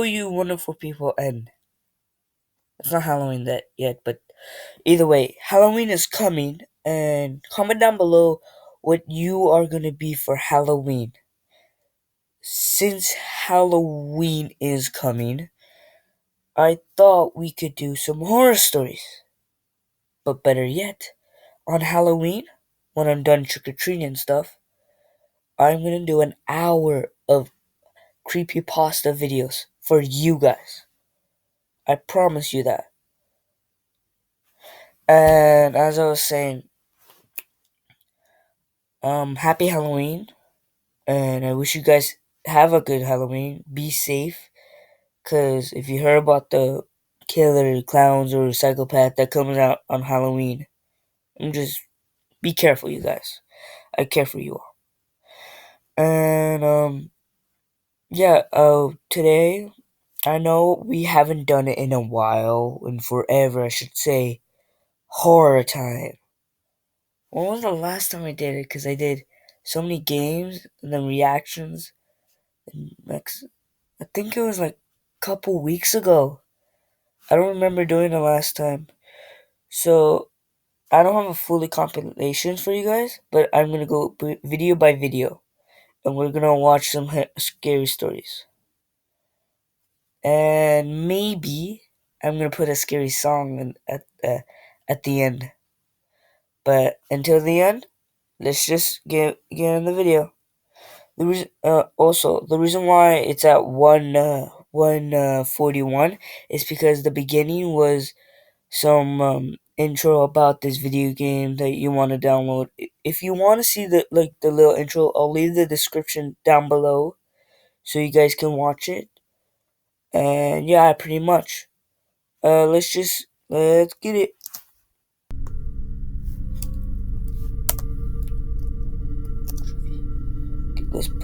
you wonderful people, and it's not Halloween that yet, but either way, Halloween is coming, and comment down below what you are gonna be for Halloween. Since Halloween is coming, I thought we could do some horror stories. But better yet, on Halloween, when I'm done trick-or-treating and stuff, I'm gonna do an hour of creepypasta videos for you guys. I promise you that. And as I was saying, happy Halloween, and I wish you guys have a good Halloween. Be safe, cause if you heard about the killer clowns or psychopath that comes out on Halloween, just be careful, you guys. I care for you all. And yeah. Today I know we haven't done it in a while, and forever, I should say. Horror time. When was the last time I did it? Because I did so many games and then reactions. And I think it was like a couple weeks ago. I don't remember doing it last time. So I don't have a fully compilation for you guys, but I'm gonna go video by video, and we're gonna watch some scary stories. And maybe I'm gonna put a scary song at the end. But until the end, let's just get in the video. The reason why it's at 141 is because the beginning was some intro about this video game that you want to download. If you want to see the little intro, I'll leave the description down below so you guys can watch it. And yeah, pretty much. Let's get it.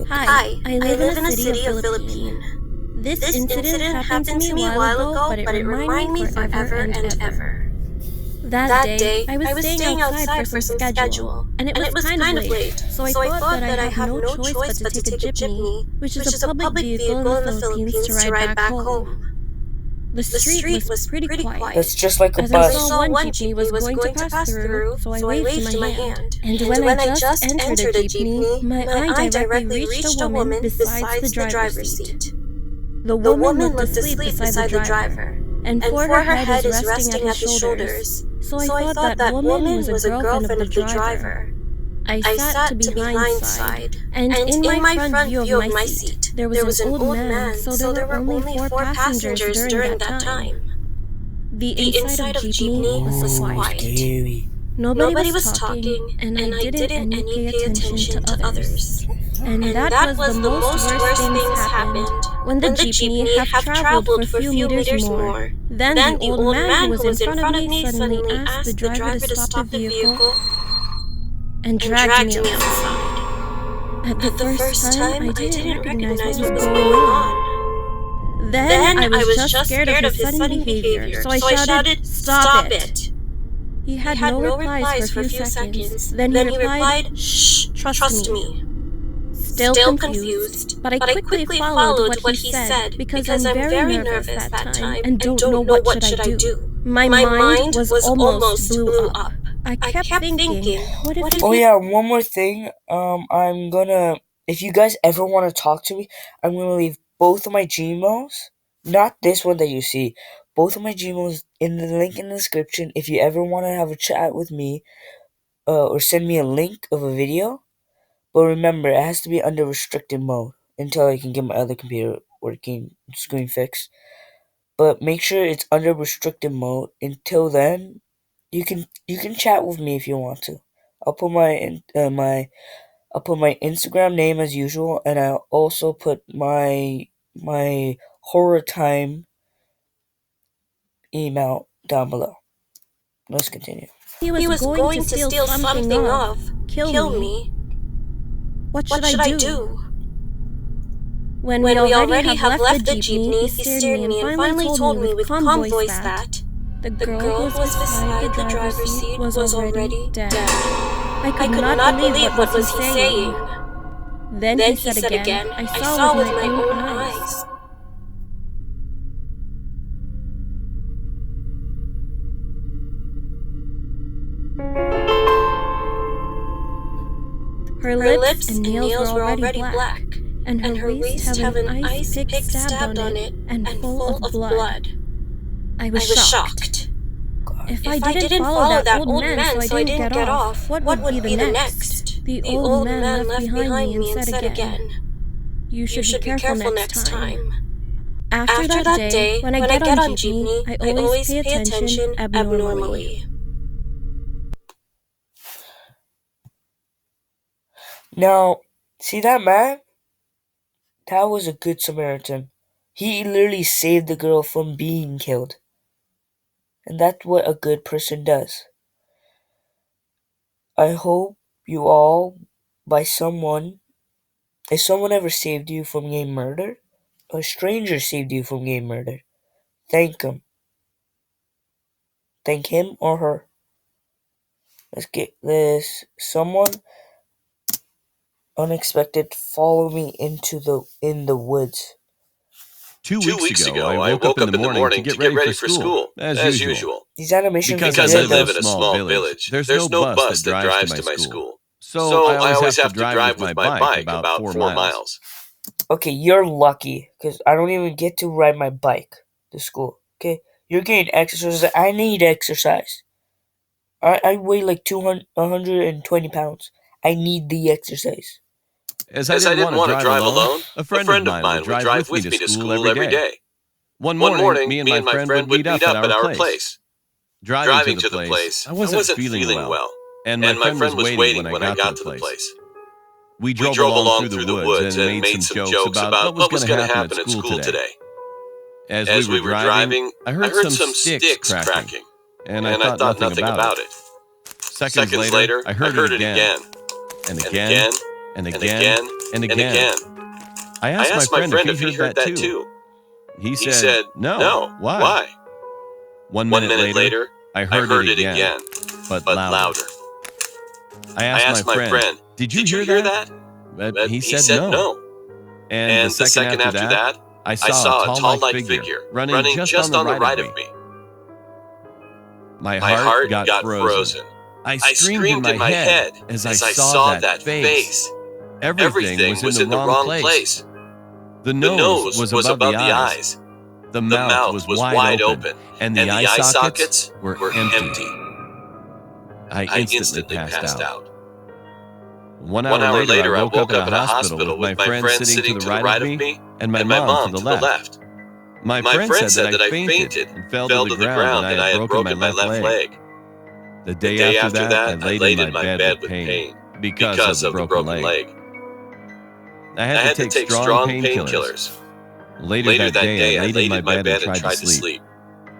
Hi, I live in a city of Philippines. This incident happened to me a while ago, but it reminded me forever and ever. That day, I was staying outside for some schedule, and it was kind of late, so I thought that I have no choice but to take a jeepney, which is a public vehicle in the Philippines, to ride back home. The street was pretty quiet. That's just like a As bus. I saw one jeepney was going to pass through, so I waved my hand. And when I just entered the jeepney, my eye directly reached a woman beside the driver's seat. The woman looked asleep beside the driver, and for her head is resting at his shoulders. So I thought that woman was a girlfriend of the driver. I sat to behind side, and in my front view of my seat, there was an old man, so there were only 4 passengers during that time. The inside of jeepney was quiet. Scary. Nobody was talking, and I didn't any pay attention to others. And that was the most worst things happened when the jeepney half traveled for a few meters more. Then the old man who was in front of me suddenly asked the driver to stop the vehicle and dragged me outside. At the first time, I didn't recognize what was going on. Then I was just scared of his sudden behavior, so I shouted, "Stop it!" He had no replies for a few seconds. Then he replied, "Shh, trust me." Still confused, but I quickly followed what he said because I'm very nervous that time and don't know what should I do. My mind was almost blew up. I kept thinking, what if Oh yeah, one more thing. If you guys ever want to talk to me, I'm gonna leave both of my Gmails, not this one that you see, both of my Gmails in the link in the description. If you ever want to have a chat with me, or send me a link of a video, but remember, it has to be under restricted mode until I can get my other computer working, screen fixed. But make sure it's under restricted mode. Until then, you can chat with me if you want to. I'll put I'll put my Instagram name as usual, and I'll also put my horror time email down below. Let's continue. he was going to steal something off, kill me? What should I do? When we already have left the jeepney, he stared me and finally told me with calm voice that the girl who was beside the driver's seat was already dead. I could not believe what was he saying. Then he said again, I saw with my own eyes. Her lips and nails were already black, and her waist have an ice pick stabbed on it and full of blood. I was shocked. If I didn't follow that old man so I didn't get off, what would be the next? The old man left behind me and said again, "You should be careful next time." After that day, when I get on jeepney, I always pay attention abnormally. Now, see that man? That was a good Samaritan. He literally saved the girl from being killed. And that's what a good person does. I hope you all, by someone, if someone ever saved you from getting murdered, a stranger saved you from getting murdered, thank him. Thank him or her. Let's get this. Someone unexpected follow me in the woods. 2 weeks ago, I woke up in the morning to get ready for school, as usual. These animations Because are I good live though. in a small village, there's no bus that drives to my school. So I always have to drive with my bike about 4 miles. Okay, you're lucky because I don't even get to ride my bike to school. Okay, you're getting exercise. I need exercise. I weigh like 200, 120 pounds. I need the exercise. As I didn't want to drive alone, a friend of mine would drive with me to school every day. One morning, me and my friend would meet up at our place. Driving to the place, I wasn't feeling well, and my friend was waiting when I got to the place. We drove along through the woods and made some jokes about what was going to happen at school today. As we were driving, I heard some sticks cracking, and I thought nothing about it. Seconds later, I heard it again, and again, and again, and again. I asked my friend if he heard that too. He said, "No, why?" 1 minute later, I heard it again, but louder. I asked my friend, "Did you hear that?" But he said no. And the second after that, I saw a tall light figure running just on the right of me. My heart got frozen. I screamed in my head as I saw that face. Everything was in the wrong place. The nose was above the eyes. The mouth was wide open, and the eye sockets were empty. I instantly passed out. 1 hour later, I woke up at a hospital with my friend sitting to the right of me and my mom to the left. My friend said that I fainted and fell to the ground and I had broken my left leg. The day after that, I laid in my bed with pain because of the broken leg. I had to take strong painkillers. Later that day, I laid in my bed and tried to sleep.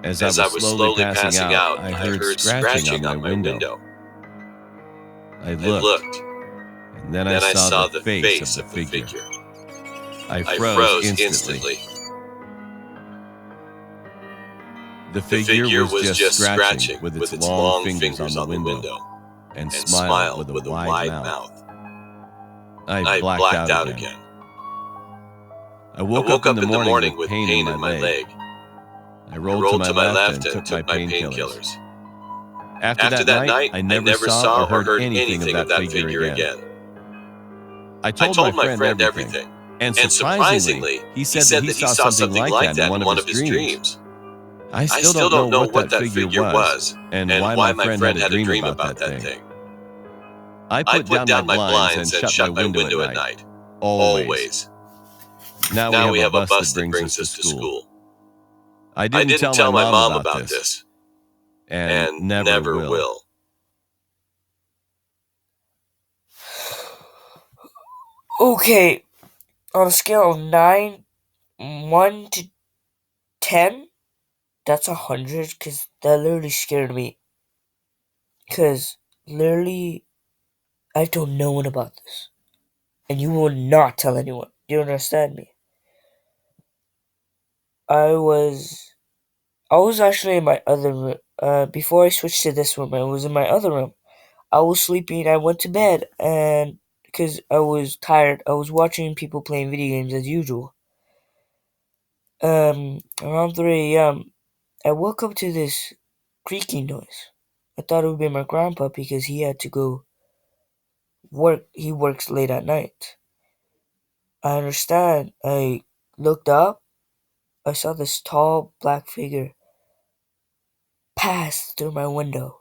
As I was slowly passing out, I heard scratching on my window. I looked, and then I saw the face of the figure. I froze instantly. The figure was just scratching with its long fingers on the window and smiled with a wide mouth. I blacked out again. I woke up in the morning with pain in my leg. I rolled to my left and took my painkillers. After that night, I never saw or heard anything of that figure again. I told my friend everything, and surprisingly, he said that he saw something like that in one of his dreams. I still don't know what that figure was, and why my friend had a dream about that thing. I put down my blinds and shut my window at night. Always. Now we have a bus that brings us to school. I didn't tell my mom about this, and never will. Okay, on a scale of 9, 1 to 10, that's 100 because that literally scared me. Because literally, I told no one about this. And you will not tell anyone. Do you understand me? I was actually in my other room. Before I switched to this room, I was in my other room. I was sleeping. I went to bed, and because I was tired, I was watching people playing video games as usual. Around 3 a.m., I woke up to this creaking noise. I thought it would be my grandpa because he had to go He works late at night. I understand. I looked up. I saw this tall black figure pass through my window.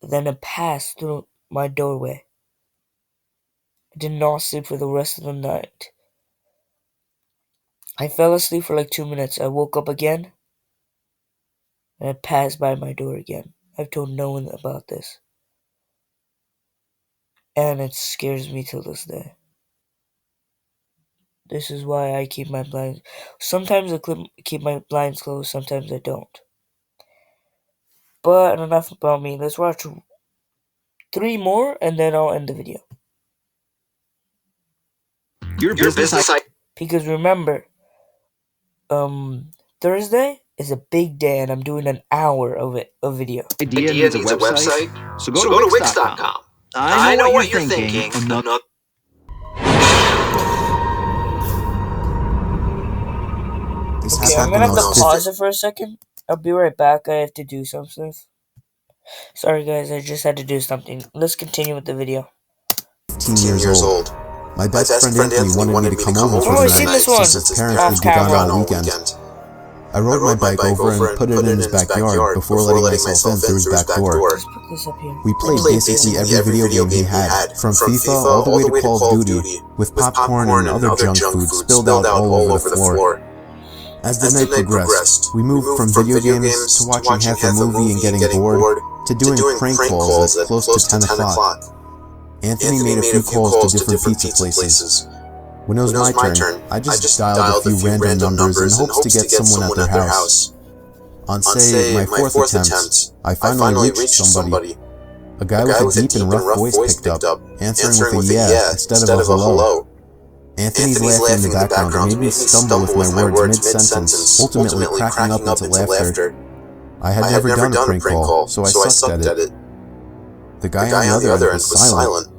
Then it passed through my doorway. I did not sleep for the rest of the night. I fell asleep for like 2 minutes. I woke up again and it passed by my door again. I've told no one about this. And it scares me till this day. This is why I keep my blinds. Sometimes I keep my blinds closed, sometimes I don't. But enough about me. Let's watch 3 more and then I'll end the video. Your business Because remember, Thursday is a big day and I'm doing an hour of video. idea needs a website, so go to Wix.com. I know what you're thinking. Okay, I'm gonna have to pause it for a second. I'll be right back. I have to do something. Sorry guys, I just had to do something. Let's continue with the video. 15 years old. My best friend Anthony wanted me to come over for the night since his parents would be gone all weekend. I rode my bike over and put it in his backyard before letting myself in through his back door. Just put this up here. We played basically every video game he had, from FIFA all the way to Call of Duty, with popcorn and other junk food spilled out all over the floor. As the night progressed, we moved from video games to watching half a movie and getting bored, to doing prank calls at close to 10 o'clock. Anthony made a few calls to different pizza places. When it was my turn, I just dialed a few random numbers in hopes to get someone at their house. On, say, my fourth attempt, I finally reached somebody. A guy with a deep and rough voice picked up, answering with a yeah instead of a hello. Anthony's laughing in the background made me stumble with my words mid-sentence, ultimately cracking up into laughter. I had never done a prank call, so I sucked at it. The guy on the other end was silent.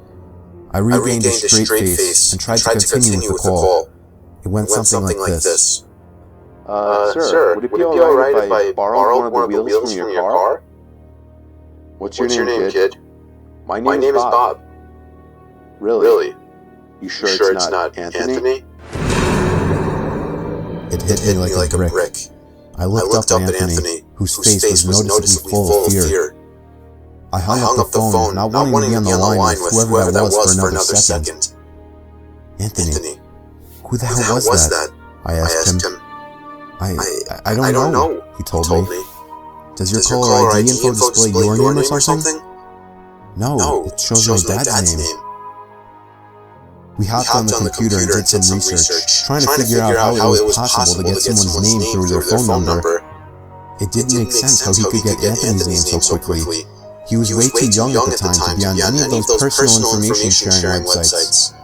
I regained a straight face and tried to continue with the call. It went something like this. Sir, would it be alright if I borrowed one of the wheels from your car? What's your name, kid? My name is Bob. Really? You sure it's not Anthony? It hit me like a brick. I looked up at Anthony, whose face was noticeably full of fear. I hung up the phone, not wanting to be on the line with whoever that was for another second. Anthony, who the hell was that? I asked him. I don't know, he told me. Does your caller ID info display your name or something? No, it shows my dad's name. We hopped on the computer and did some research, trying to figure out how it was possible to get someone's name through their phone number. It didn't make sense how he could get Anthony's name so quickly. He was way too young at the time to be on any of those personal information sharing websites.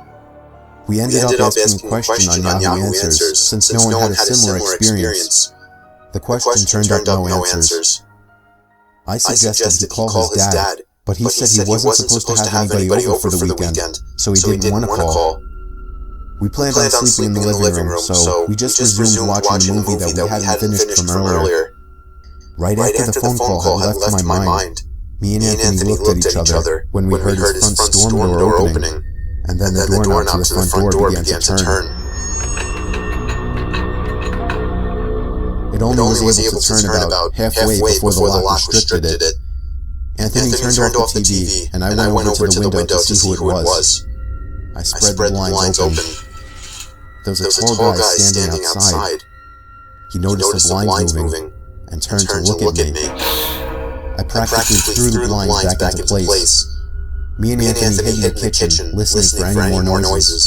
We ended up asking a question on Yahoo Answers, since no one had a similar experience. The question turned up no answers. I suggested he call his dad, but he said he wasn't supposed to have anybody over for the weekend, so he didn't want to call. We planned on sleeping in the living room, so we just resumed watching the movie that we hadn't finished from earlier. Right after the phone call had left my mind, me and Anthony looked at each other when we heard his front storm door opening, and then the doorknob to the front door began to turn. It only was able to turn about halfway before the lock restricted it. Anthony turned off the TV, and I went over to the window to see who it was. I spread the blinds open. There was a tall guy standing outside. He noticed the blinds moving, and turned to look at me. I practically threw the blinds back into place. Me and Anthony hid in the kitchen, listening for any more noises.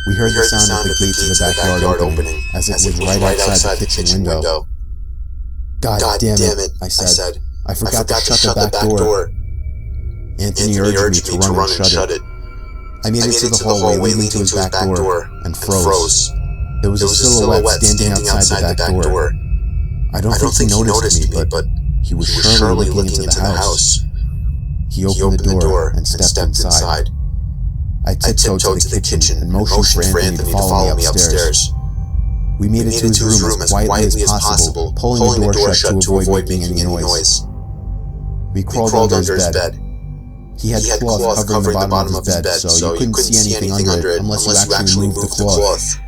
We heard the sound of the gate to the backyard opening, as it was right outside the kitchen window. God damn it, I said. I forgot to shut the back door. Anthony urged me to run and shut it. I made it to the hallway leading to his back door, and froze. There was a silhouette standing outside the back door. I don't think he noticed me, but he was surely looking into the house. He opened the door and stepped inside. I tiptoed to the kitchen and motioned for Anthony to follow me upstairs. We made it to his room as quietly as possible, pulling the door shut to avoid making any noise. We crawled under his bed. He had cloth covering the bottom of his bed, so you couldn't see anything under it unless you actually moved the cloth.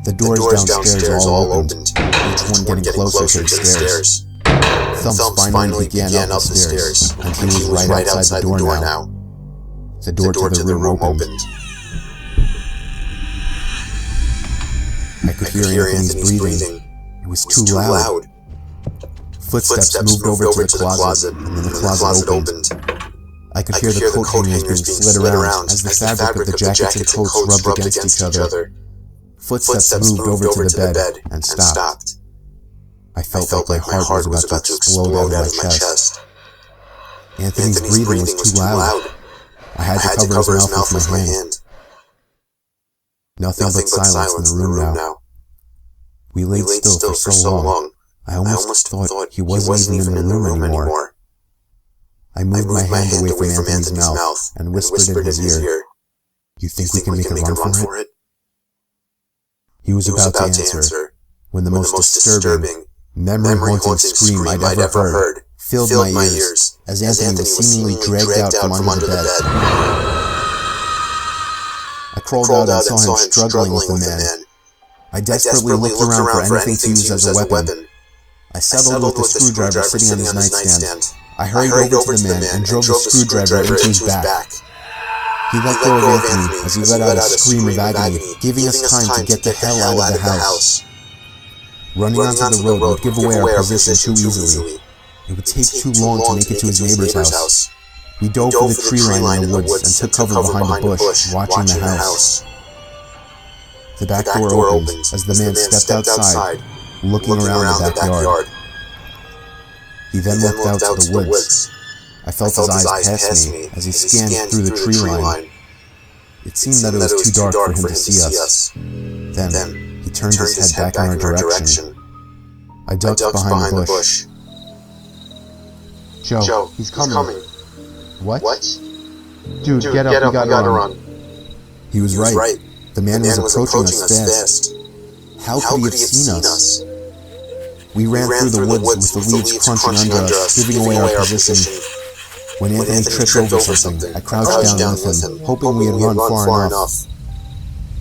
The doors downstairs all opened, each one getting closer to the stairs. Thumps finally began up the stairs, and he was right outside the door now. The door to the room opened. I could hear Anthony's breathing. It was too loud. Footsteps moved over to the closet, and then the closet opened. I could hear the coat hangers being slid around as the fabric of the jackets and coats rubbed against each other. Footsteps moved over to the bed and stopped. I felt like my heart was about to explode out of my chest. Anthony's breathing was too loud. I had to cover his mouth with my hand. Nothing but silence in the room now. We laid still for so long, I almost thought he wasn't even in the room anymore. I moved my hand away from Anthony's mouth and whispered in his ear, "You think we can make a run for it?" He was about to answer when the most disturbing, memory-haunting scream I'd ever heard filled my ears as Anthony was seemingly dragged out from under the bed. I crawled out and saw him struggling with the man. I desperately looked around for anything to use as a weapon. I settled with the screwdriver sitting on his nightstand. I hurried over to the man and drove the screwdriver into his back. He let go of Anthony as he let out a scream of agony, giving us time to get the hell out of the house. Running onto the road would give away our position too easily. It would take too long to make it to his neighbor's house. We dove for the tree line in the woods and took cover behind a bush, watching the house. The back door opened as the man stepped outside, looking around the backyard. He then looked out to the woods. I felt his eyes pass me as he scanned through the tree line. It seemed that it was too dark for him to see us. Then, he turned his head back in our direction. I ducked behind the bush. "Joe, he's coming." "What?" "Dude, get up, we gotta run." He was right. The man was approaching us fast. How could he have seen us? We ran through the woods with the leaves crunching under us, giving away our position. When Anthony tripped over something, I crouched down with him, hoping we had run far enough.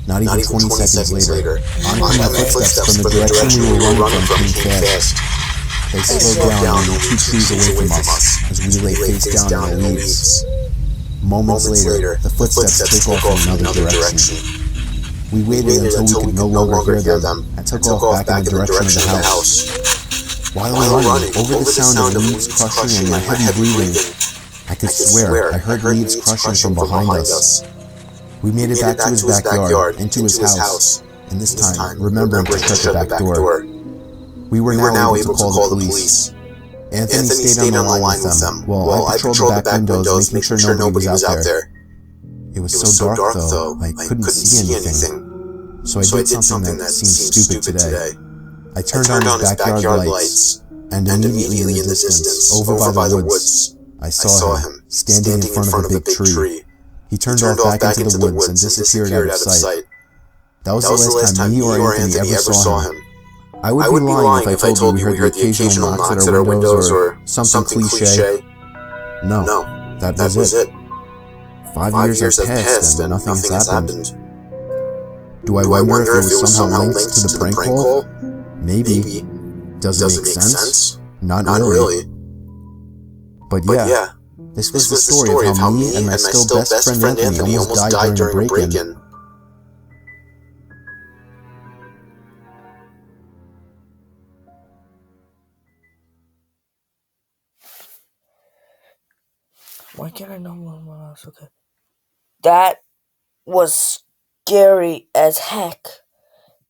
Not even 20 seconds later, oncoming footsteps from the direction we were running from came fast. They slowed down only 2 trees away from us as we lay face down in the leaves. Moments later, the footsteps took off in another direction. We waited until we could no longer hear them and took off back in the direction of the house. While running, over the sound of leaves crushing and my heavy breathing, I could swear I heard leaves crushing from behind us. We made it back to his backyard, into his house, and this time remembering to shut the back door. We were now able to call the police. Anthony stayed on the line with them, while I patrolled the back windows, making sure nobody was out there. It was so dark, though, I couldn't see anything. So I did something that seemed stupid today. I turned on his backyard lights, and immediately in the distance, over by the woods, I saw him, standing in front of a big tree. He turned off back into the woods and disappeared out of sight. That was the last time me or Anthony ever saw him. I would be lying if I told you we heard the occasional knocks at our windows or something cliche. No, that was it. 5 years have passed and nothing has happened. Do I wonder if it was somehow linked to the prank call? Maybe. Does it make sense? Not really. But yeah, this was the story of how me and my still best friend Anthony almost died during a break-in. Why can't I know what else? Okay. That was scary as heck.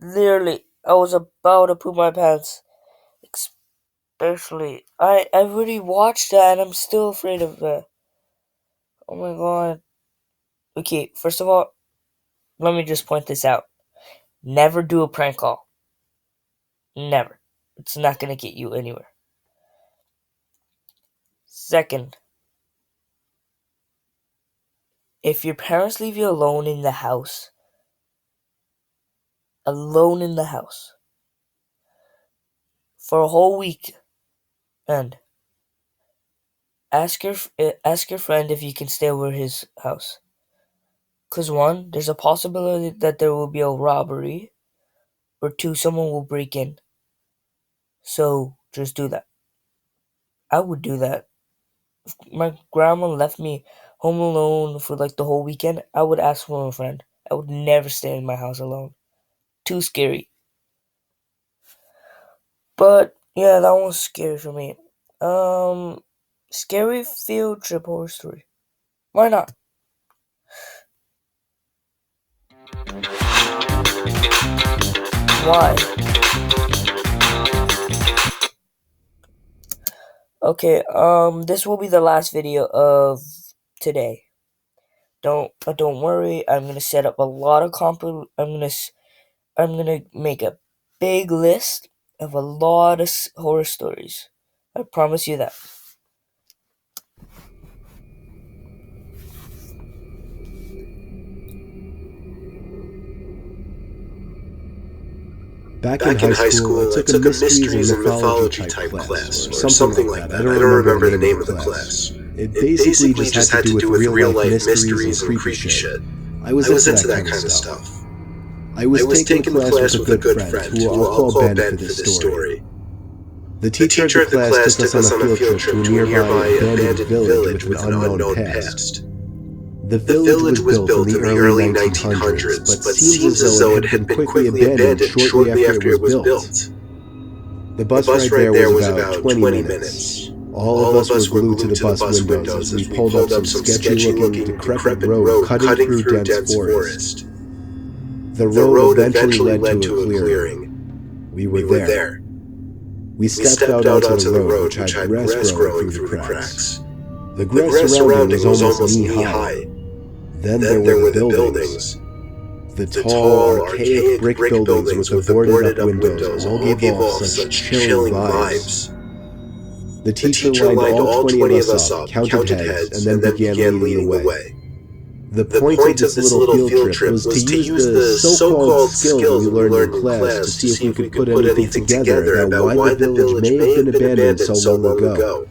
Literally, I was about to poop my pants. Especially, I already watched that and I'm still afraid of that. Oh my god. Okay, first of all, let me just point this out. Never do a prank call. Never. It's not gonna get you anywhere. Second, if your parents leave you alone in the house, for a whole week, and ask your friend if you can stay over his house. Cause one, there's a possibility that there will be a robbery, or two, someone will break in. So just do that. I would do that. If my grandma left me home alone for like the whole weekend, I would ask for a friend. I would never stay in my house alone. Too scary. But yeah, that one's scary for me. Scary field trip horror story. Why not? Why? Okay, this will be the last video of today. Don't worry. I'm gonna set up a lot of I'm gonna make a big list of a lot of horror stories. I promise you that. Back in high school, I took a mysteries and mythology type class, or something like that. I don't remember the name of the class. It basically just had to do with real-life mysteries and creepy shit. I was into that kind of stuff. I was taking the class with a good friend, who I'll call Ben for this story. The teacher of the class took us on a field trip to a nearby abandoned village with an unknown past. The village was built in the early 1900s, but seems as though it had been quickly abandoned shortly after it was built. The bus ride there was about 20 minutes. All of us were glued to the bus windows as we pulled up some sketchy-looking, decrepit road cutting through dense forest. The road eventually led to a clearing. We were there. We stepped out onto the road, which had grass growing through the cracks. The grass surrounding was almost knee-high. Then there were the buildings. The tall, archaic brick buildings with the boarded-up windows all gave off such chilling vibes. The teacher lined all 20 of us up, counted heads, and then began leading the way. The point of this little field trip was to use the so-called skills we learned in class to see if we could put anything together about why the village may have been abandoned so long ago.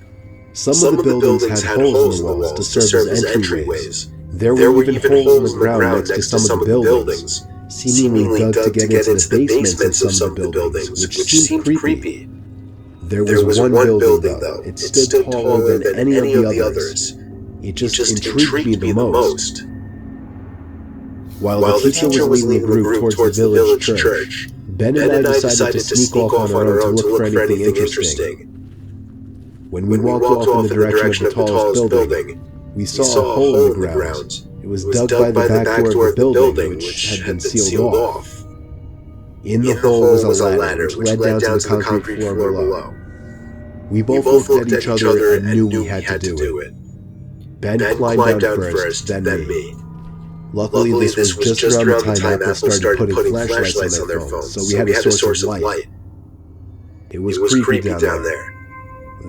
Some of the buildings had holes in the walls to serve as entryways. There were even holes in the ground next to some of the buildings, seemingly dug to get into the basements of some of the buildings, which seemed creepy. There was one building, though. It stood taller than any of the others. It just intrigued me the most. While the teacher was leading the group towards the village church, Ben and I decided to sneak off on our own to look for anything interesting. When we walked off in the direction of the tallest building, we saw a hole in the ground. It was dug by the back door of the building, which had been sealed off. In the hole was a ladder, which led down to the concrete floor below. We both looked at each other and knew we had to do it. Ben climbed down first, then me. Luckily, this was just around the time Apple started putting flashlights on their phones, so we had a source of light. It was creepy down there.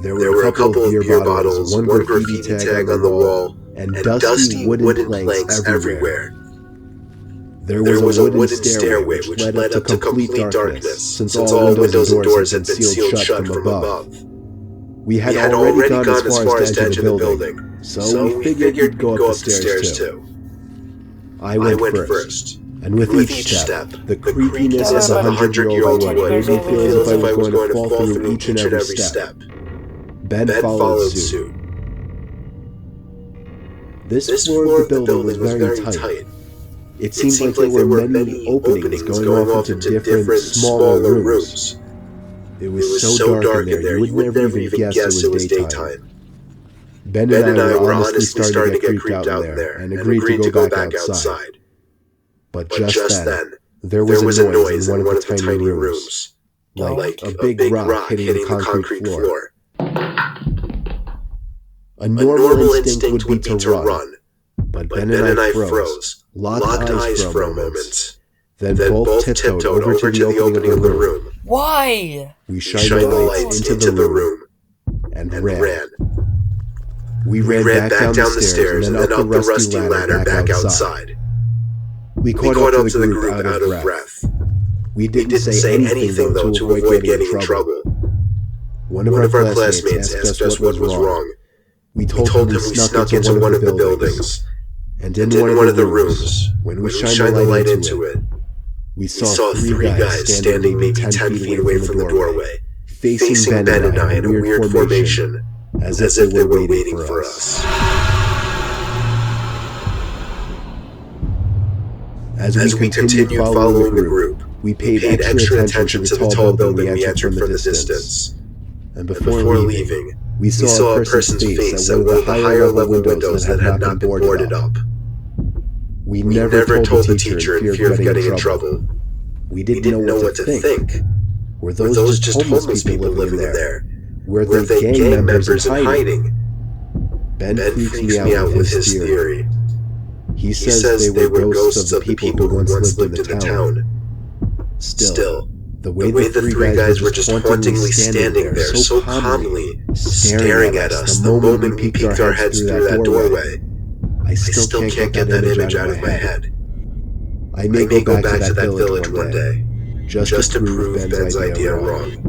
There were a couple of beer bottles, one graffiti tag on the wall, and dusty wooden planks everywhere. There was a wooden stairway which led up to complete darkness, since all windows and doors had been sealed shut from above. We had already gone as far as to enter the building, so we figured we'd go up the stairs too. I went first, and with each step, the creepiness of the 100-year-old wood made me feel as if I was going to fall through each and every step. Ben followed suit. This floor of the building was very tight. It seemed like there were many openings going off into different, smaller rooms. It was so dark in there, you would never even guess it was daytime. Ben and I were honestly starting to get creeped out in there, and agreed to go back outside. But just then, there was a noise in one of the tiny rooms, like a big rock hitting the concrete floor. A normal instinct would be to run, but Ben and I froze, locked eyes for a moment, then both tiptoed over to the opening of the room. Why? We shined the lights into the room, and ran. We ran back down the stairs and then up the rusty ladder back outside. We caught up to the group out of breath. We didn't say anything, though, to avoid getting in trouble. One of our classmates asked us what was wrong, We told him we snuck into one of the buildings, and in one of the rooms, when we shined the light into it, we saw three guys standing maybe 10 feet away from the doorway, facing Ben and I in a weird formation, as if they were waiting for us. As we continued following the group, we paid extra attention to the tall building we entered from the distance. And before leaving, we saw a person's face at one of the higher level windows that had not been boarded up. We never told the teacher in fear of getting in trouble. We didn't know what to think. Were those just homeless people living there? Were they gang members in hiding? Ben freaks me out with his theory. He says they were ghosts of the people who once lived in the town. Still, the way the three guys were just hauntingly standing there so calmly, staring at us the moment we peeked our heads through that doorway, I still can't get that image out of my head. I may go back to that village one day, just to prove Ben's idea wrong.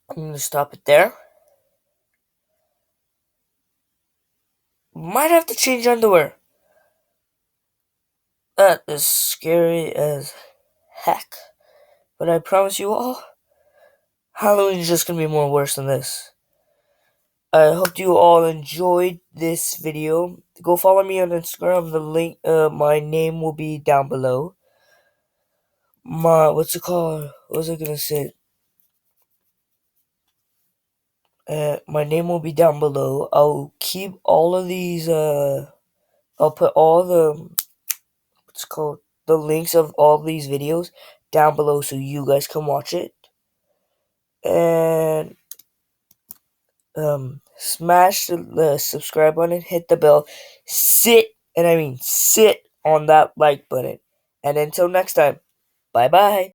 I'm gonna stop it there. Might have to change underwear. That is scary as heck. But I promise you all, Halloween is just gonna be more worse than this. I hope you all enjoyed this video. Go follow me on Instagram. The link, my name will be down below. What's it called? What was I gonna say? My name will be down below. I'll keep all of these. I'll put all the the links of all these videos down below so you guys can watch it. And smash the subscribe button, hit the bell, sit, and I mean sit on that like button. And until next time, bye bye.